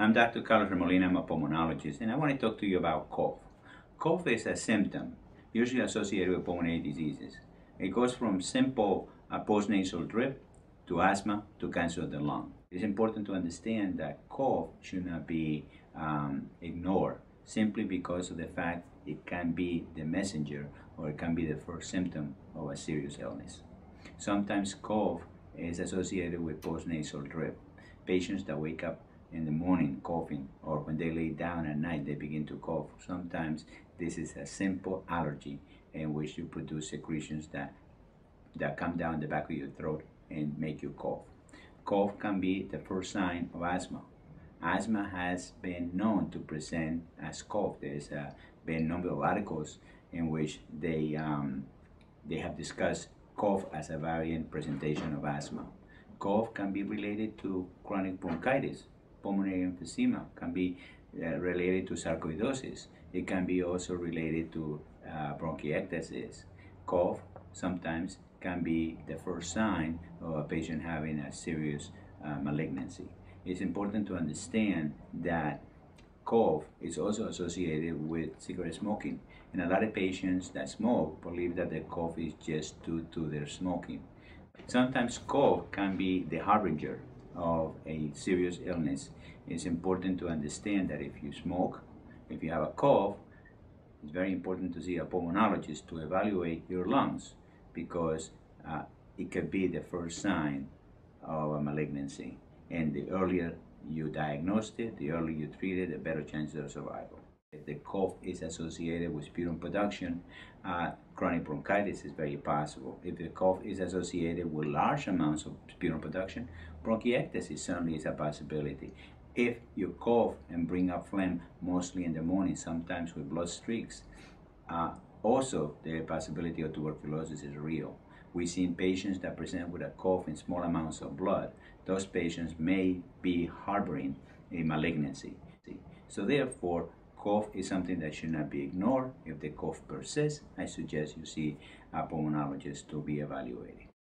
I'm Dr. Carlos Remolina. I'm a pulmonologist, and I want to talk to you about cough. Cough is a symptom usually associated with pulmonary diseases. It goes from simple postnasal drip to asthma to cancer of the lung. It's important to understand that cough should not be ignored simply because of the fact it can be the messenger or it can be the first symptom of a serious illness. Sometimes cough is associated with postnasal drip. Patients that wake up in the morning coughing, or when they lay down at night they begin to cough. Sometimes this is a simple allergy in which you produce secretions that come down the back of your throat and make you cough. Cough can be the first sign of asthma. Asthma has been known to present as cough. There's been a number of articles in which they have discussed cough as a variant presentation of asthma. Cough can be related to chronic bronchitis. Pulmonary emphysema can be related to sarcoidosis. It can be also related to bronchiectasis. Cough sometimes can be the first sign of a patient having a serious malignancy. It's important to understand that cough is also associated with cigarette smoking, and a lot of patients that smoke believe that their cough is just due to their smoking. Sometimes cough can be the harbinger of a serious illness. It's important to understand that if you smoke, if you have a cough, it's very important to see a pulmonologist to evaluate your lungs, because it could be the first sign of a malignancy. And the earlier you diagnosed it, the earlier you treat it, the better chances of survival. If the cough is associated with sputum production, chronic bronchitis is very possible. If the cough is associated with large amounts of sputum production, bronchiectasis certainly is a possibility. If you cough and bring up phlegm mostly in the morning, sometimes with blood streaks, also the possibility of tuberculosis is real. We've seen patients that present with a cough in small amounts of blood. Those patients may be harboring a malignancy. So therefore, cough is something that should not be ignored. If the cough persists, I suggest you see a pulmonologist to be evaluated.